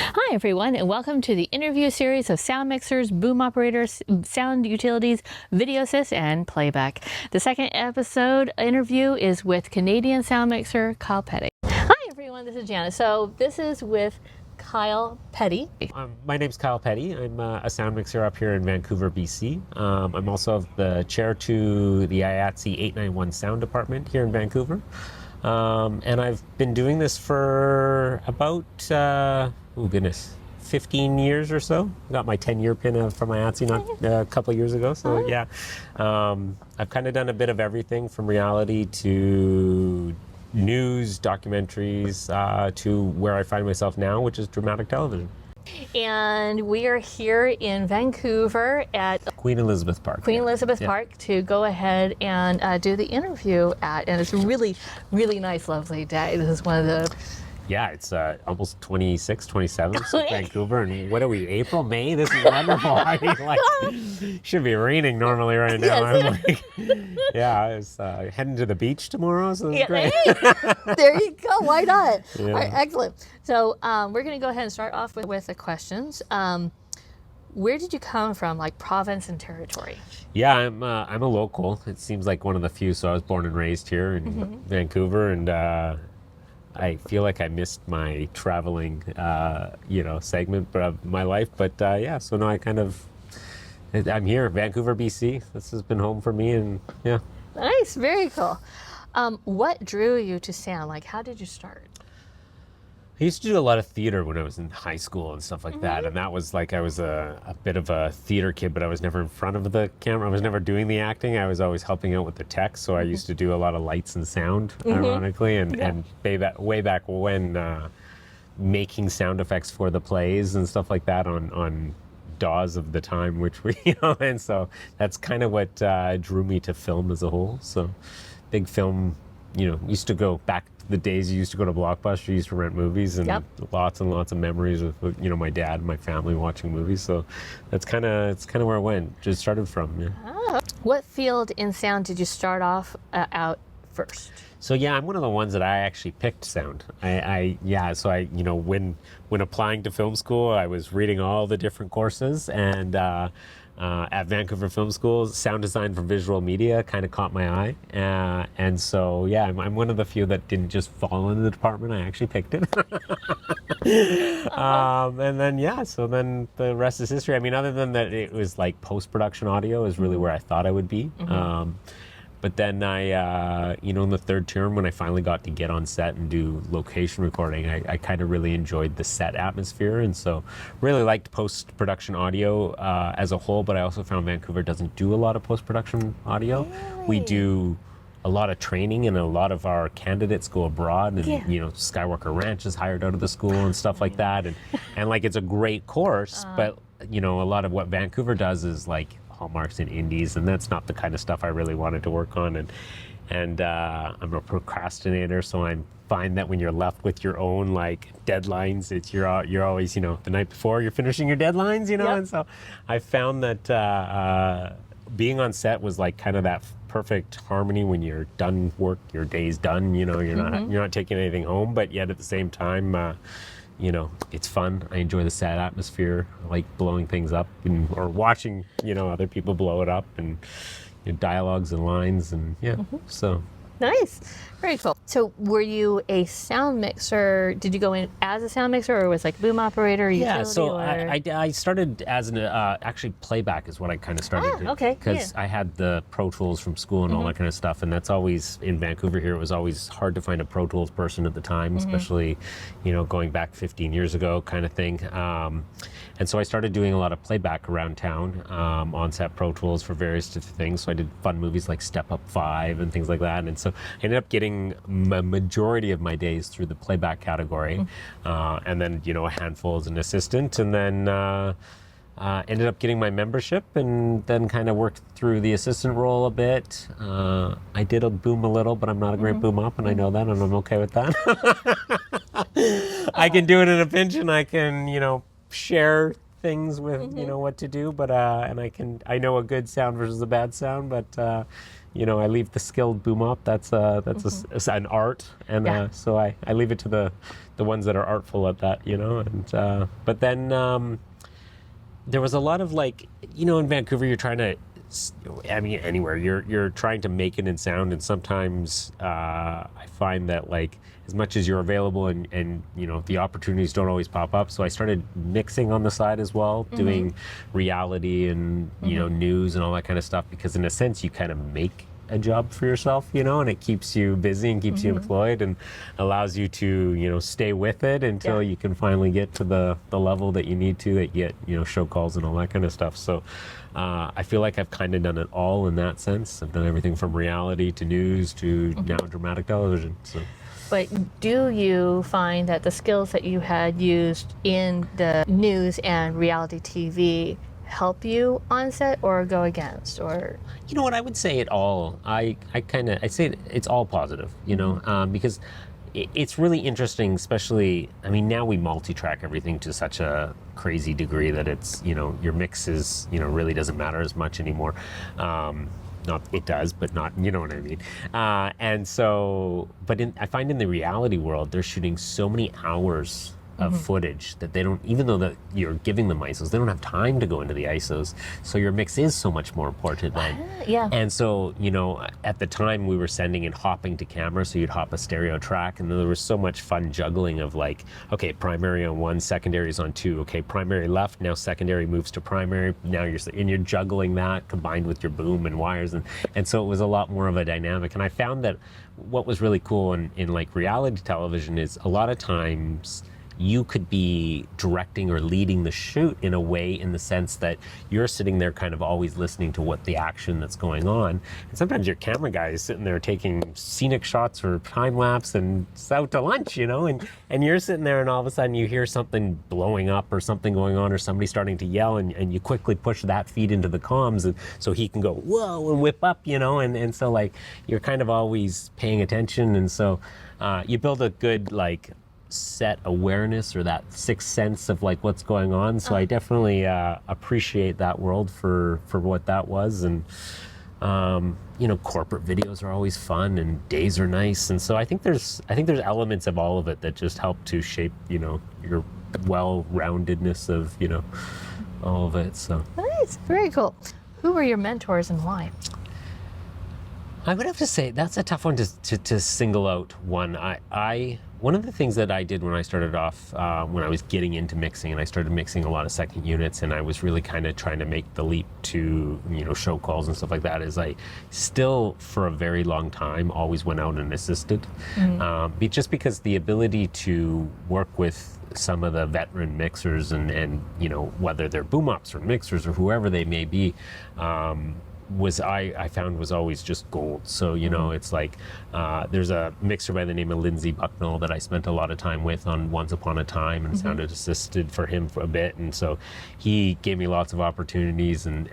Hi everyone, and welcome to the interview series of sound mixers, boom operators, sound utilities, video assist, and playback. The second episode interview is with Canadian sound mixer Kyle Petty. Hi everyone, this is Janice. So this is with Kyle Petty. My name's Kyle Petty. I'm a sound mixer up here in Vancouver, BC. I'm also the chair to the IATSE 891 sound department here in Vancouver. And I've been doing this for about, 15 years or so. Got my 10-year pin from IATSE a couple of years ago. So yeah, I've kind of done a bit of everything from reality to news, documentaries, to where I find myself now, which is dramatic television. And we are here in Vancouver at Queen Elizabeth Park. Park to go ahead and do the interview at, and it's a really, really nice, lovely day. This is one of the... Yeah, it's almost 26, 27 in Vancouver, and what are we, April, May? This is wonderful. I mean, should be raining normally right now. Yes. I'm like, yeah, I was heading to the beach tomorrow, so it's great. Hey, there you go. Why not? Yeah. All right, excellent. So we're going to go ahead and start off with the questions. Where did you come from, like province and territory? Yeah, I'm a local. It seems like one of the few. So I was born and raised here in Vancouver, and I feel like I missed my traveling, segment of my life. But yeah, so now I'm here, Vancouver, BC. This has been home for me, and yeah. Nice, very cool. What drew you to sound? Like, how did you start? I used to do a lot of theater when I was in high school and stuff like that, and that was like, I was a bit of a theater kid, but I was never in front of the camera. I was never doing the acting. I was always helping out with the tech, so I used to do a lot of lights and sound, ironically, and way back when making sound effects for the plays and stuff like that on DAWs of the time, which we, and so that's kind of what drew me to film as a whole. So big film, used to go back the days you used to go to Blockbuster, you used to rent movies, and lots and lots of memories with my dad and my family watching movies. So it's kind of where it went. Just started from. Yeah. Oh. What field in sound did you start off out first? So yeah, I'm one of the ones that I actually picked sound. So when applying to film school, I was reading all the different courses, and at Vancouver Film School, sound design for visual media kind of caught my eye. And so, yeah, I'm one of the few that didn't just fall into the department. I actually picked it. And then, so then the rest is history. I mean, other than that, it was like post-production audio is really where I thought I would be. But then I, in the third term, when I finally got to get on set and do location recording, I kind of really enjoyed the set atmosphere. And so really liked post-production audio as a whole, but I also found Vancouver doesn't do a lot of post-production audio. Really? We do a lot of training, and a lot of our candidates go abroad, and Skywalker Ranch is hired out of the school and stuff like that. And like, it's a great course, but a lot of what Vancouver does is like hallmarks and indies, and that's not the kind of stuff I really wanted to work on. And I'm a procrastinator, so I find that when you're left with your own like deadlines, you're always the night before you're finishing your deadlines, And so I found that being on set was like kind of that perfect harmony. When you're done work, your day's done. You're not taking anything home, but yet at the same time, it's fun. I enjoy the set atmosphere. I like blowing things up or watching, other people blow it up, and dialogues and lines, and so. Nice. Very cool. So were you a sound mixer? Did you go in as a sound mixer, or was like boom operator, utility? Yeah, so I started as an, actually playback is what I kind of started okay. Because I had the Pro Tools from school and all that kind of stuff, and that's always, in Vancouver here, it was always hard to find a Pro Tools person at the time, especially, going back 15 years ago kind of thing. And so I started doing a lot of playback around town, on-set Pro Tools for various different things. So I did fun movies like Step Up 5 and things like that. And so I ended up getting a majority of my days through the playback category, and then, a handful as an assistant, and then ended up getting my membership, and then kind of worked through the assistant role a bit. I did a boom a little, but I'm not a great boom op, and I know that, and I'm okay with that. I can do it in a pinch, and I can, share things with what to do, but and I know a good sound versus a bad sound, but I leave the skilled boomop. That's an art, and so I leave it to the ones that are artful at that, and but then there was a lot of in Vancouver you're trying to, anywhere you're trying to make it in sound, and sometimes I find that as much as you're available and the opportunities don't always pop up, so I started mixing on the side as well, doing reality and news and all that kind of stuff, because in a sense you kind of make a job for yourself, and it keeps you busy and keeps you employed and allows you to stay with it until you can finally get to the level that you need to, that you get show calls and all that kind of stuff. So I feel like I've kind of done it all in that sense. I've done everything from reality to news to now dramatic television. So. But do you find that the skills that you had used in the news and reality TV help you on set or go against? Or you know what, I would say it all. I say it's all positive, because it's really interesting, especially, now we multi-track everything to such a crazy degree that it's, your mix is, really doesn't matter as much anymore. Not it does, but not, you know what I mean. And so, but I find in the reality world, they're shooting so many hours of footage that they don't, even though that you're giving them ISOs, they don't have time to go into the ISOs. So your mix is so much more important then. And so, at the time we were sending and hopping to camera, so you'd hop a stereo track, and there was so much fun juggling of okay, primary on one, secondary is on two, okay, primary left, now secondary moves to primary, now you're juggling that combined with your boom and wires, and so it was a lot more of a dynamic. And I found that what was really cool in reality television is a lot of times you could be directing or leading the shoot in a way, in the sense that you're sitting there kind of always listening to what the action that's going on. And sometimes your camera guy is sitting there taking scenic shots or time lapse and it's out to lunch, and you're sitting there and all of a sudden you hear something blowing up or something going on or somebody starting to yell, and you quickly push that feed into the comms so he can go, whoa, and whip up, and so you're kind of always paying attention. And so you build a good set awareness or that sixth sense of what's going on. So I definitely appreciate that world for what that was. And corporate videos are always fun and days are nice, and so I think there's elements of all of it that just help to shape your well-roundedness of all of it. So nice, very cool. Who were your mentors and why? I would have to say that's a tough one to single out one. One of the things that I did when I started off, when I was getting into mixing, and I started mixing a lot of second units, and I was really kind of trying to make the leap to show calls and stuff like that, is I still for a very long time always went out and assisted, just because the ability to work with some of the veteran mixers and whether they're boom ops or mixers or whoever they may be, I found was always just gold. So it's there's a mixer by the name of Lindsay Bucknell that I spent a lot of time with on Once Upon a Time, and sounded assisted for him for a bit, and so he gave me lots of opportunities and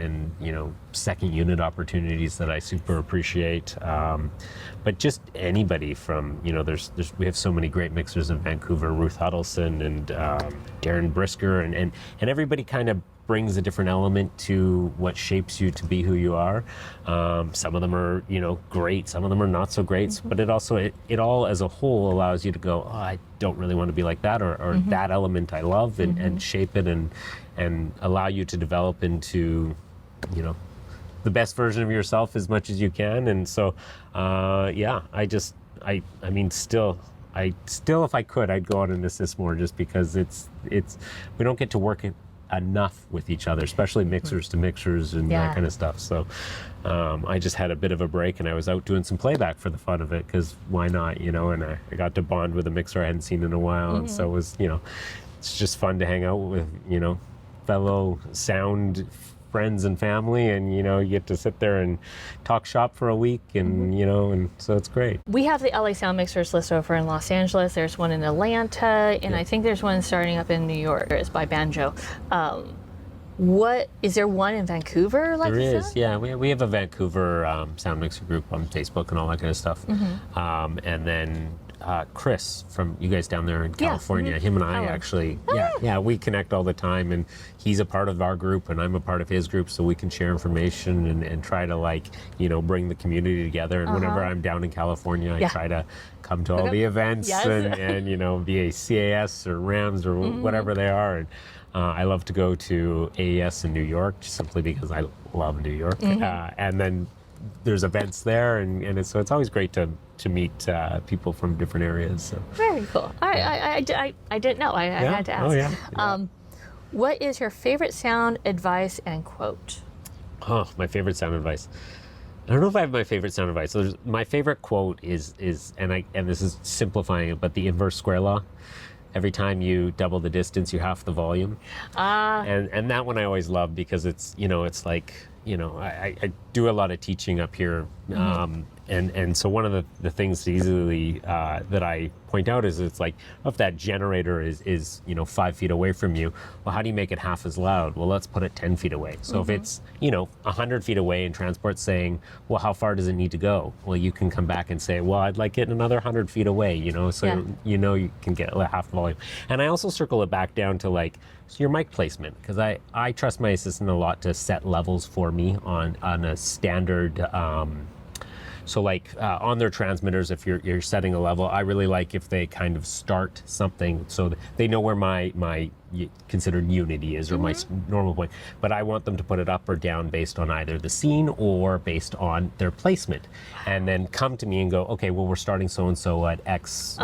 second unit opportunities that I super appreciate. But just anybody from we have so many great mixers in Vancouver, Ruth Huddleston and Darren Brisker, and everybody kind of brings a different element to what shapes you to be who you are. Some of them are, great. Some of them are not so great. But it also, it all as a whole allows you to go, oh, I don't really want to be like that, or that element I love, and shape it and allow you to develop into, the best version of yourself as much as you can. And so, still, if I could, I'd go out and assist more, just because we don't get to work enough with each other, especially mixers to mixers and that kind of stuff. So I just had a bit of a break, and I was out doing some playback for the fun of it, because why not, and I got to bond with a mixer I hadn't seen in a while. And so it was, it's just fun to hang out with, fellow sound friends and family, and you get to sit there and talk shop for a week, and and so it's great. We have the LA Sound Mixers list over in Los Angeles. There's one in Atlanta, and I think there's one starting up in New York. It's by Banjo. What is there one in Vancouver? There is, yeah. We have a Vancouver sound mixer group on Facebook and all that kind of stuff, and then Chris from you guys down there in California. Mm-hmm. Him and I actually, we connect all the time, and he's a part of our group and I'm a part of his group, so we can share information and try to like, bring the community together. And whenever I'm down in California, I try to come to all the events and via CAS or RAMS or whatever they are. And I love to go to AES in New York just simply because I love New York. And then there's events there, and so it's always great to meet people from different areas. So. Very cool. I didn't know. I had to ask. Oh, yeah. What is your favorite sound advice and quote? Oh, my favorite sound advice. I don't know if I have my favorite sound advice. My favorite quote is and this is simplifying it, but the inverse square law. Every time you double the distance, you half the volume. And that one I always love because it's, it's like, I do a lot of teaching up here. And so one of the things easily that I point out is it's like, if that generator is 5 feet away from you, well, how do you make it half as loud? Well, let's put it 10 feet away. So if it's, 100 feet away and transport's saying, well, how far does it need to go? Well, you can come back and say, well, I'd like it another 100 feet away, so you can get half the volume. And I also circle it back down to like, so your mic placement, because I trust my assistant a lot to set levels for me on a standard. So like on their transmitters, if you're setting a level, I really like if they kind of start something so they know where my considered unity is or my normal point. But I want them to put it up or down based on either the scene or based on their placement. And then come to me and go, okay, well, we're starting so-and-so at X,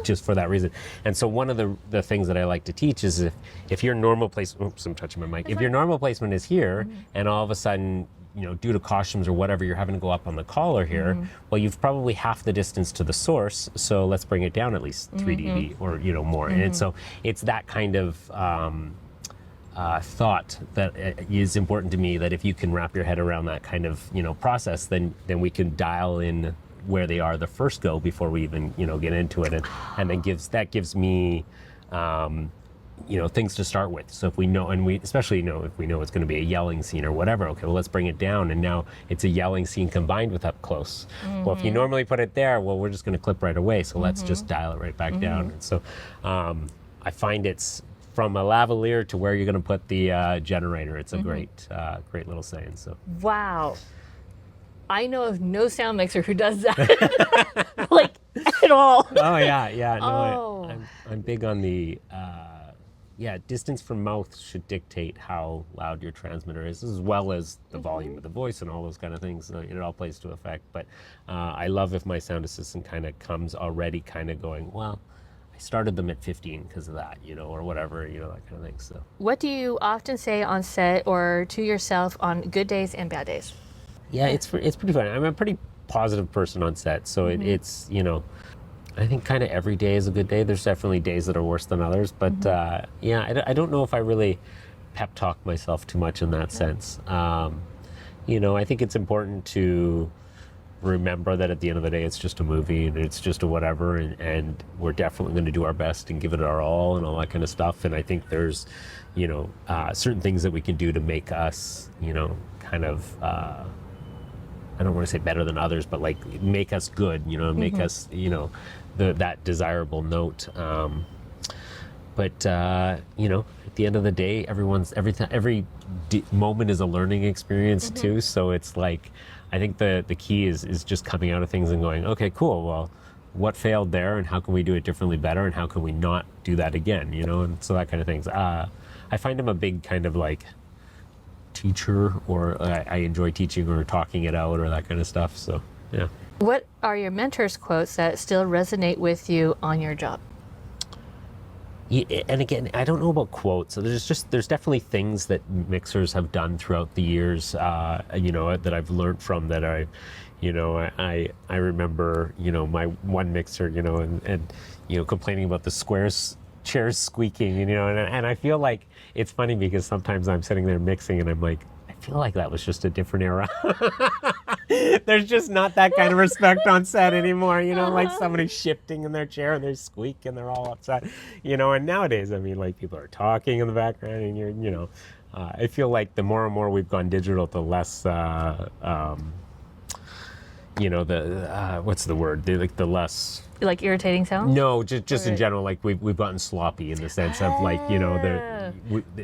just for that reason. And so one of the things that I like to teach is if your normal place, oops, I'm touching my mic. If your normal placement is here and all of a sudden, due to costumes or whatever, you're having to go up on the collar here, well, you've probably half the distance to the source, so let's bring it down at least 3 dB or, more. And so it's that kind of thought that is important to me, that if you can wrap your head around that kind of, process, then we can dial in where they are the first go before we even, get into it. And then gives me, things to start with. So if we know, and we especially know if we know it's going to be a yelling scene or whatever, okay, well, let's bring it down. And now it's a yelling scene combined with up close. Well, if you normally put it there, well, we're just going to clip right away. So let's just dial it right back down. And so I find it's from a lavalier to where you're going to put the generator. It's a great little saying. So. Wow. I know of no sound mixer who does that, like at all. Oh yeah. No, I'm big on the, distance from mouth should dictate how loud your transmitter is, as well as the volume of the voice and all those kind of things. It all plays to effect. But I love if my sound assistant kind of comes already kind of going, well, I started them at 15 because of that, or whatever, that kind of thing. So. What do you often say on set or to yourself on good days and bad days? Yeah, it's pretty fun. I'm a pretty positive person on set, so it's, I think kind of every day is a good day. There's definitely days that are worse than others, but I don't know if I really pep talk myself too much in that sense. I think it's important to remember that at the end of the day, it's just a movie and it's just a whatever, and we're definitely going to do our best and give it our all and all that kind of stuff. And I think there's, certain things that we can do to make us, kind of, I don't want to say better than others, but like make us good, make us, that desirable note. But at the end of the day, every moment is a learning experience too. So it's like, I think the key is just coming out of things and going, okay, cool. Well, what failed there and how can we do it differently better and how can we not do that again? And so that kind of things. I find I'm a big kind of like teacher, or I enjoy teaching or talking it out or that kind of stuff. So, yeah. What are your mentors' quotes that still resonate with you on your job? Yeah, and again, I don't know about quotes. So there's definitely things that mixers have done throughout the years, that I've learned from that I remember, my one mixer, and complaining about the chairs squeaking, and I feel like it's funny because sometimes I'm sitting there mixing and I'm like, I feel like that was just a different era. There's just not that kind of respect on set anymore, like somebody's shifting in their chair and they squeak and they're all upset, and nowadays, I mean, like people are talking in the background and I feel like the more and more we've gone digital, the less, the what's the word? The less Like irritating sounds? No, just in general, like we've gotten sloppy in the sense of like,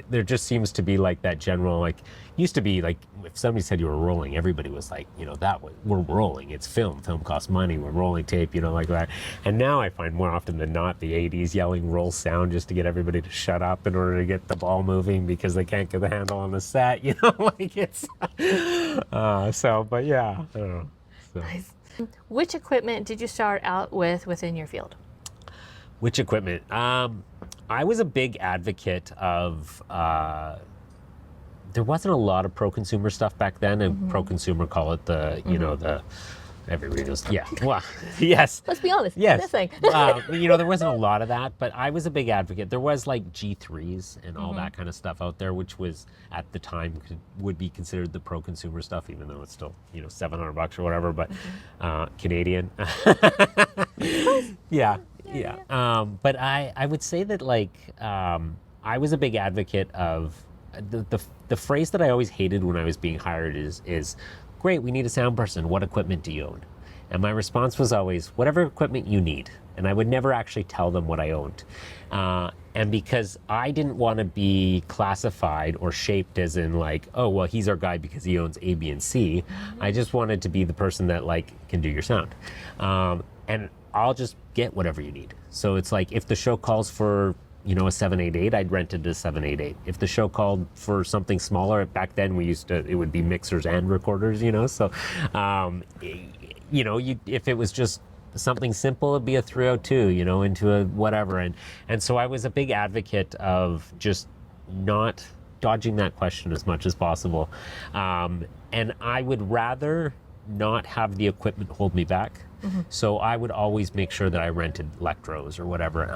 there just seems to be like that general, like, used to be like if somebody said you were rolling, everybody was like, we're rolling, it's film costs money, we're rolling tape, like that. And now I find more often than not the 80s yelling roll sound just to get everybody to shut up in order to get the ball moving because they can't get the handle on the set, like it's but yeah, I don't know. So. Nice. Which equipment did you start out with within your field? Which equipment? I was a big advocate of, there wasn't a lot of pro-consumer stuff back then, and pro-consumer, call it the, the, everybody knows, yeah, well, yes. Let's be honest, yes. This thing. There wasn't a lot of that, but I was a big advocate. There was like G3s and all that kind of stuff out there, which was at the time would be considered the pro-consumer stuff, even though it's still, $700 or whatever, but Canadian. Yeah. But I would say that I was a big advocate of the phrase that I always hated when I was being hired is great, we need a sound person. What equipment do you own? And my response was always, whatever equipment you need. And I would never actually tell them what I owned. And because I didn't want to be classified or shaped as in like, oh, well, he's our guy because he owns A, B, and C. I just wanted to be the person that can do your sound. And I'll just get whatever you need. So it's like, if the show calls for a 788, I'd rented a 788. If the show called for something smaller, back then it would be mixers and recorders, so, if it was just something simple, it'd be a 302, into a whatever. And so I was a big advocate of just not dodging that question as much as possible. And I would rather not have the equipment hold me back. So I would always make sure that I rented Electros or whatever.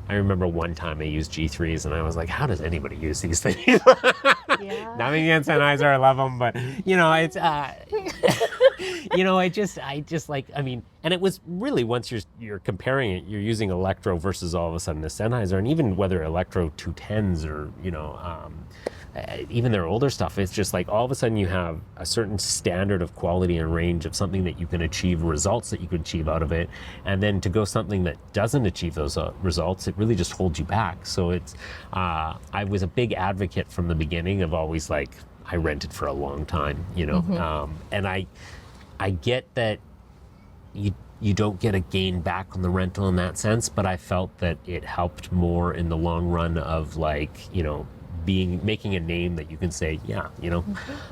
I remember one time I used G3s and I was like, how does anybody use these things? Yeah. Nothing against Sennheiser, I love them, but it's, I just like, and it was really, once you're comparing it, you're using Electro versus all of a sudden a Sennheiser, and even whether Electro 210s or, even their older stuff, it's just like all of a sudden you have a certain standard of quality and range of something that you can achieve, results that you can achieve out of it, and then to go something that doesn't achieve those results, it really just holds you back. So it's, I was a big advocate from the beginning of always I rented for a long time, and I get that you don't get a gain back on the rental in that sense, but I felt that it helped more in the long run of making a name that you can say,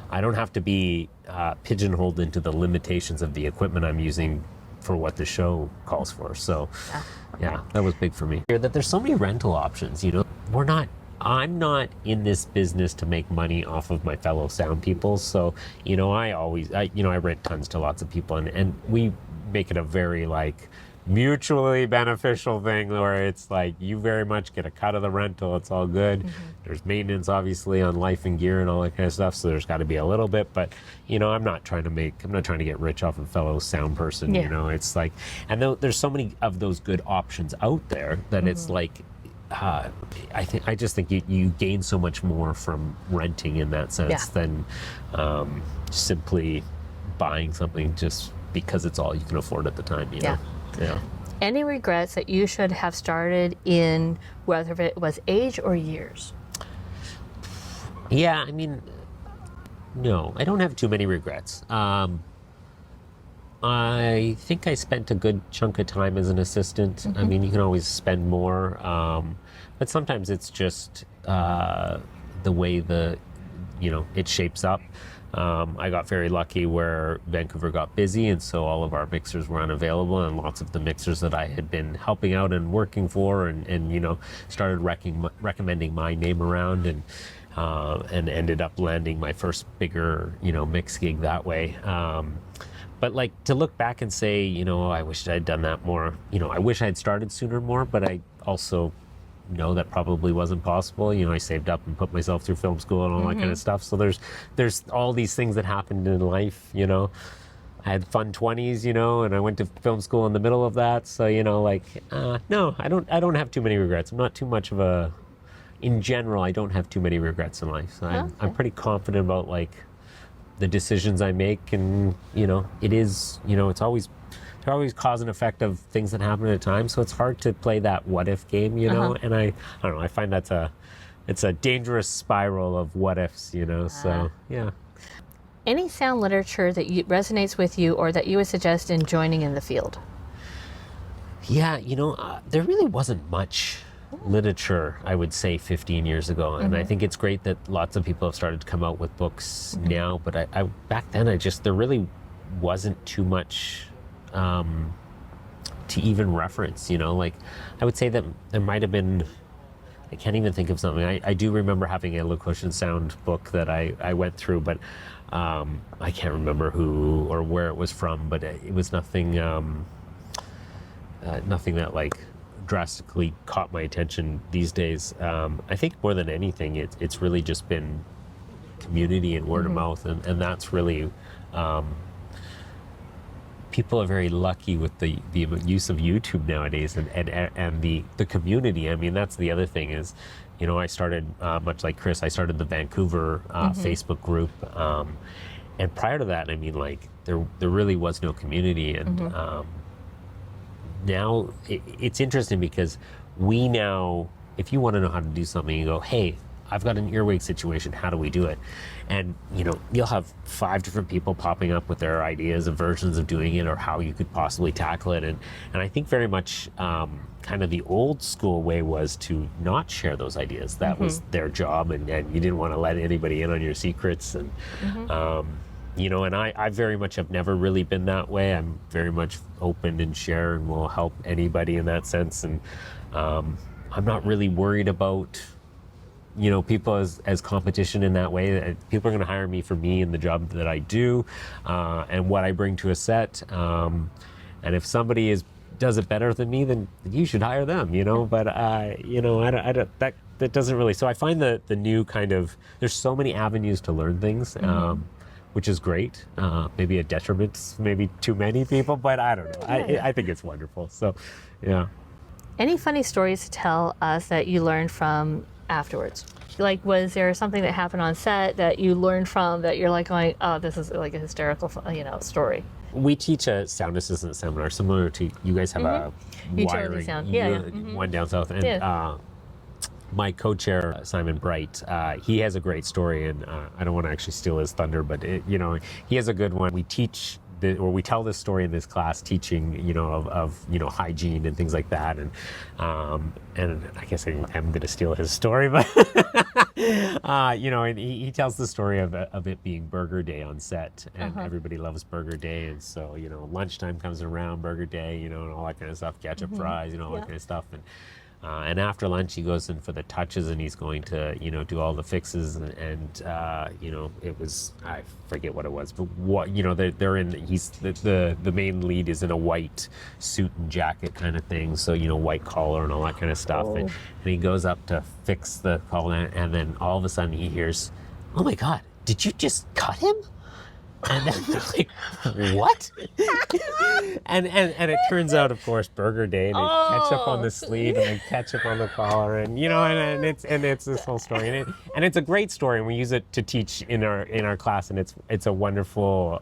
I don't have to be pigeonholed into the limitations of the equipment I'm using for what the show calls for. So yeah, that was big for me. That there's so many rental options, I'm not in this business to make money off of my fellow sound people. So, I rent tons to lots of people, and we make it a very mutually beneficial thing where it's you very much get a cut of the rental. It's all good. There's maintenance obviously on life and gear and all that kind of stuff, so there's got to be a little bit, but I'm not trying to get rich off a fellow sound person. It's and there's so many of those good options out there that it's I just think you gain so much more from renting in that sense than simply buying something just because it's all you can afford at the time. Yeah. Any regrets that you should have started in, whether it was age or years? Yeah, no, I don't have too many regrets. I think I spent a good chunk of time as an assistant. You can always spend more, but sometimes it's just the way it shapes up. I got very lucky where Vancouver got busy, and so all of our mixers were unavailable, and lots of the mixers that I had been helping out and working for and started recommending my name around, and ended up landing my first bigger mix gig that way. But to look back and say, I wish I'd done that more, I wish I'd started sooner more, but I also know that probably wasn't possible. I saved up and put myself through film school and all that kind of stuff. So there's all these things that happened in life, I had fun 20s, and I went to film school in the middle of that. So, no, I don't have too many regrets. I'm not too much of in general, I don't have too many regrets in life. So I'm pretty confident about the decisions I make, and it is, it's always cause and effect of things that happen at a time. So it's hard to play that what if game, and I don't know, I find it's a dangerous spiral of what ifs, so yeah. Any sound literature that resonates with you or that you would suggest in joining in the field? Yeah, there really wasn't much literature, I would say, 15 years ago. And I think it's great that lots of people have started to come out with books now. But I back then, there really wasn't too much to even reference, like I would say that there might have been, I can't even think of something. I do remember having a location sound book that I went through, but I can't remember who or where it was from, but it was nothing that like drastically caught my attention these days. I think more than anything, it's really just been community and word of mouth, and that's really, people are very lucky with the use of YouTube nowadays and the community. I mean, that's the other thing is, I started, much like Chris, I started the Vancouver Facebook group. And prior to that, I mean, like there really was no community. And now it's interesting because we now, if you want to know how to do something, you go, hey, I've got an earwig situation, how do we do it? And you'll have 5 different people popping up with their ideas and versions of doing it or how you could possibly tackle it. And I think very much kind of the old school way was to not share those ideas. That was their job, and you didn't want to let anybody in on your secrets. And and I very much have never really been that way. I'm very much open and share and will help anybody in that sense. And I'm not really worried about people as competition in that way. People are going to hire me for me and the job that I do, and what I bring to a set. And if somebody does it better than me, then you should hire them. But I don't, that doesn't really. So I find the new kind of, there's so many avenues to learn things, which is great. Maybe a detriment, maybe too many people, but I don't know. I think it's wonderful. So, yeah. Any funny stories to tell us that you learned from afterwards? Like, was there something that happened on set that you learned from that you're like going, oh, this is like a hysterical, story? We teach a sound assistant seminar similar to, you guys have a Utility wiring, sound. one down south. And my co-chair, Simon Bright, he has a great story, and I don't want to actually steal his thunder, but he has a good one. We teach we tell this story in this class, teaching, of hygiene and things like that, and I guess I'm going to steal his story, but and he tells the story of it being Burger Day on set, and everybody loves Burger Day, and so lunchtime comes around, Burger Day, and all that kind of stuff, ketchup fries, all that kind of stuff, and after lunch he goes in for the touches, and he's going to do all the fixes, and it was, I forget what it was, but what they're in, he's the main lead is in a white suit and jacket kind of thing, so white collar and all that kind of stuff, and he goes up to fix the collar, and then all of a sudden he hears, oh my God, did you just cut him? And then they're like, what? and it turns out, of course, Burger Day, and ketchup on the sleeve, and then ketchup on the collar, and and it's this whole story, and it's a great story, and we use it to teach in our class, and it's a wonderful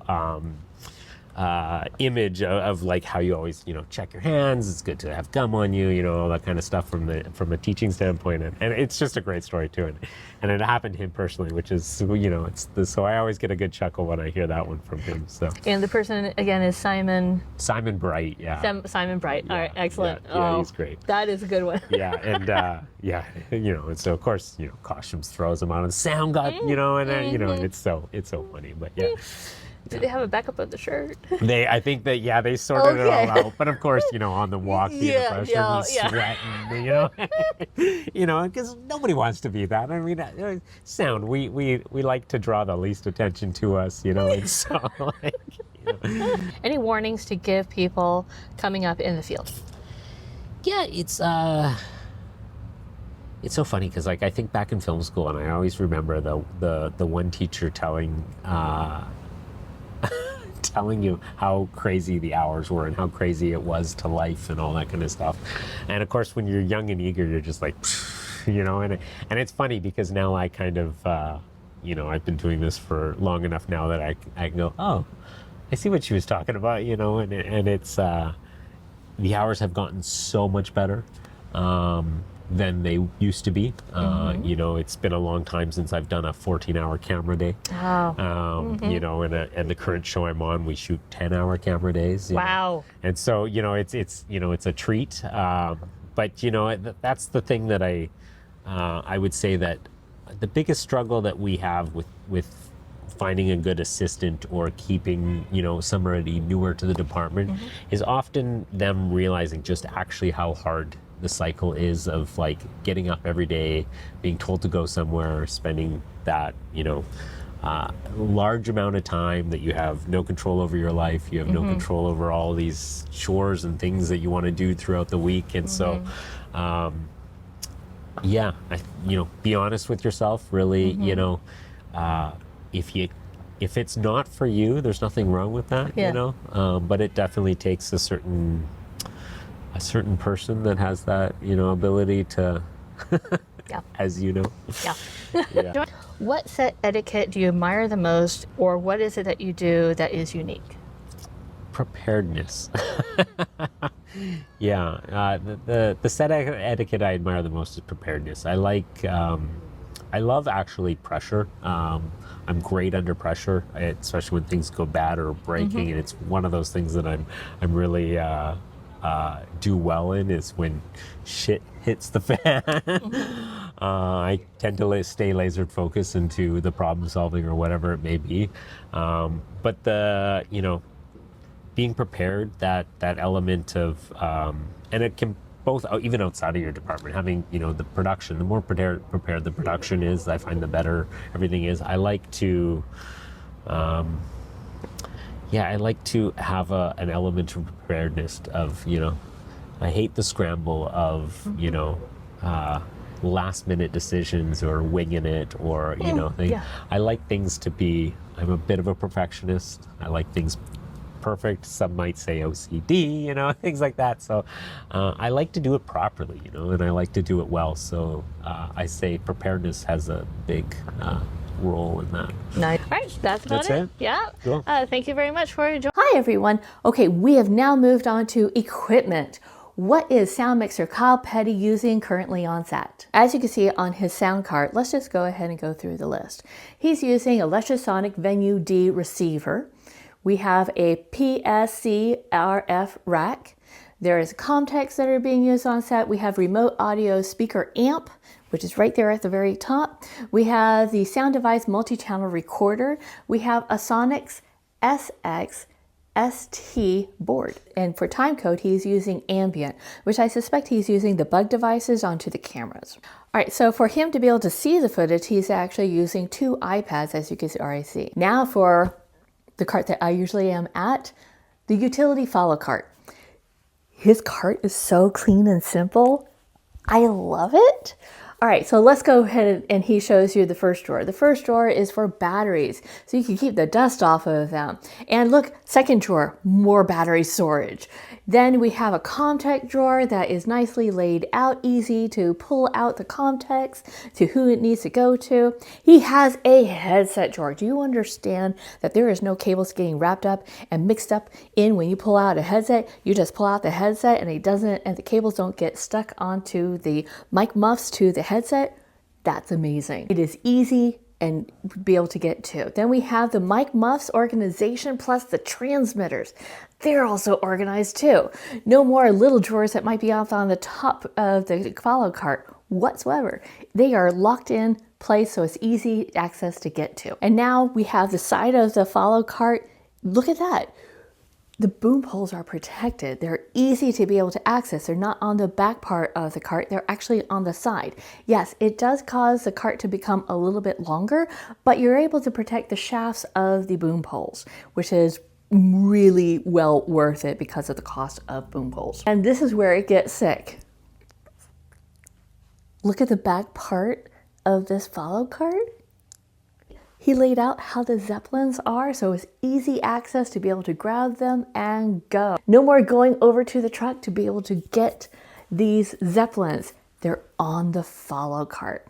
image of like how you always check your hands. It's good to have gum on you, all that kind of stuff from a teaching standpoint, and it's just a great story too, and it happened to him personally, which is so I always get a good chuckle when I hear that one from him. So, and the person again is Simon Bright. Yeah, Simon Bright. All right, excellent. Yeah, he's great. That is a good one. Yeah, and and so of course costumes throws him out, and sound got and it's so funny, but yeah. Do they have a backup of the shirt? I think that they sorted it all out. But of course, on the walk, being a freshman, he's sweating, because nobody wants to be that. I mean, sound. We like to draw the least attention to us, and so Any warnings to give people coming up in the field? Yeah, it's so funny because I think back in film school, and I always remember the one teacher telling you how crazy the hours were and how crazy it was to life and all that kind of stuff. And of course, when you're young and eager, you're just like, and it's funny because now I kind of I've been doing this for long enough now that I can go, oh, I see what she was talking about, and it's, the hours have gotten so much better than they used to be. It's been a long time since I've done a 14-hour camera day. Oh. And the current show I'm on, we shoot 10-hour camera days. Wow. And so, it's a treat. But that's the thing that I would say that the biggest struggle that we have with finding a good assistant or keeping somebody newer to the department is often them realizing just actually how hard the cycle is of like getting up every day, being told to go somewhere, spending that large amount of time that you have no control over your life. You have no control over all these chores and things that you want to do throughout the week. And so be honest with yourself, really. If it's not for you, there's nothing wrong with that. But it definitely takes a certain person that has that ability to as you know. Yeah. What set etiquette do you admire the most, or what is it that you do that is unique? Preparedness. The set etiquette I admire the most is preparedness. I love actually pressure. I'm great under pressure, especially when things go bad or breaking, and it's one of those things that I'm really do well in is when shit hits the fan. I tend to stay laser focused into the problem solving or whatever it may be. But being prepared, that element of, and it can both, even outside of your department, having, the production, the more prepared the production is, I find the better everything is. I like to, I like to have an element of preparedness of, I hate the scramble of, last minute decisions or winging it or, I like things to be, I'm a bit of a perfectionist. I like things perfect. Some might say OCD, things like that. So I like to do it properly, and I like to do it well. So I say preparedness has a big role in that. Nice. All right, that's about it. Yeah. Cool. Thank you very much for joining. Hi, everyone. Okay, we have now moved on to equipment. What is sound mixer Kyle Petty using currently on set? As you can see on his sound card, let's just go ahead and go through the list. He's using a Lectrosonic Venue D receiver. We have a PSC RF rack. There is Comtex that are being used on set. We have remote audio speaker amp, which is right there at the very top. We have the sound device multi-channel recorder. We have a Sonics SX ST board. And for time code, he's using ambient, which I suspect he's using the bug devices onto the cameras. All right, so for him to be able to see the footage, he's actually using 2 iPads, as you can already see. Now for the cart that I usually am at, the utility follow cart. His cart is so clean and simple. I love it. All right, so let's go ahead and he shows you the first drawer. The first drawer is for batteries, so you can keep the dust off of them. And look, second drawer, more battery storage. Then we have a Comtex drawer that is nicely laid out, easy to pull out the Comtex to who it needs to go to. He has a headset drawer. Do you understand that there is no cables getting wrapped up and mixed up in when you pull out a headset? You just pull out the headset and the cables don't get stuck onto the mic muffs to the headset. That's amazing. It is easy and be able to get to. Then we have the mic muffs organization plus the transmitters. They're also organized too. No more little drawers that might be off on the top of the follow cart whatsoever. They are locked in place, so it's easy access to get to. And now we have the side of the follow cart. Look at that. The boom poles are protected. They're easy to be able to access. They're not on the back part of the cart. They're actually on the side. Yes, it does cause the cart to become a little bit longer, but you're able to protect the shafts of the boom poles, which is really well worth it because of the cost of boom poles. And this is where it gets sick. Look at the back part of this follow cart. He laid out how the Zeppelins are, so it's easy access to be able to grab them and go. No more going over to the truck to be able to get these Zeppelins. They're on the follow cart.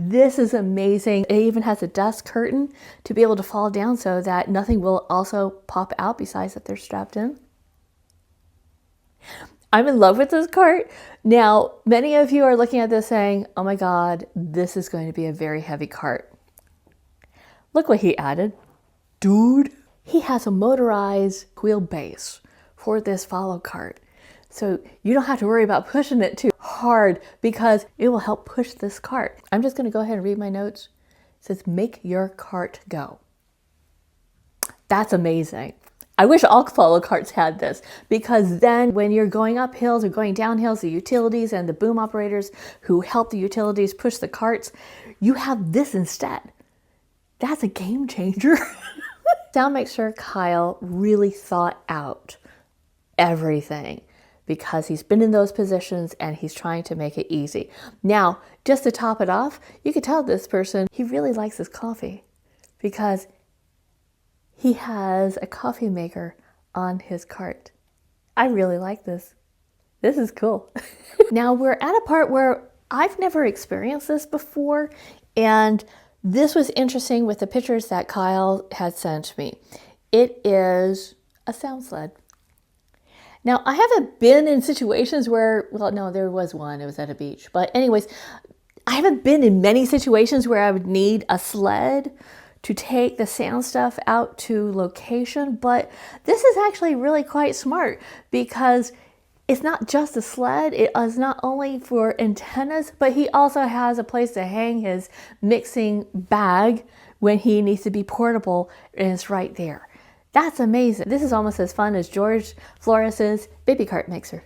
This is amazing. It even has a dust curtain to be able to fall down so that nothing will also pop out besides that they're strapped in. I'm in love with this cart. Now, many of you are looking at this saying, oh my God, this is going to be a very heavy cart. Look what he added. Dude, he has a motorized wheelbase for this follow cart. So you don't have to worry about pushing it too hard because it will help push this cart. I'm just going to go ahead and read my notes. It says, make your cart go. That's amazing. I wish all follow carts had this, because then when you're going up hills or going down hills, the utilities and the boom operators who help the utilities push the carts, you have this instead. That's a game changer. Sound mixer Kyle really thought out everything because he's been in those positions and he's trying to make it easy. Now, just to top it off, you can tell this person, he really likes his coffee because he has a coffee maker on his cart. I really like this. This is cool. Now we're at a part where I've never experienced this before, and this was interesting with the pictures that Kyle had sent me. It is a sound sled. Now I haven't been in situations where, well, no, there was one, it was at a beach. But anyways, I haven't been in many situations where I would need a sled to take the sound stuff out to location, but this is actually really quite smart because it's not just a sled. It is not only for antennas, but he also has a place to hang his mixing bag when he needs to be portable, and it's right there. That's amazing. This is almost as fun as George Flores's baby cart mixer.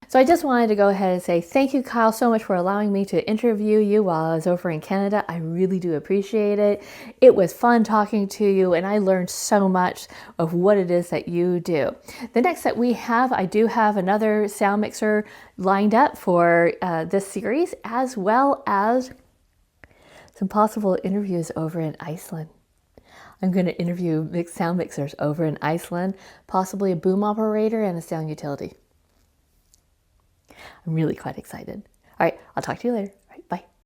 So I just wanted to go ahead and say thank you, Kyle, so much for allowing me to interview you while I was over in Canada. I really do appreciate it. It was fun talking to you, and I learned so much of what it is that you do. The next that we have, I do have another sound mixer lined up for this series, as well as some possible interviews over in Iceland. I'm going to interview sound mixers over in Iceland, possibly a boom operator and a sound utility. I'm really quite excited. All right, I'll talk to you later.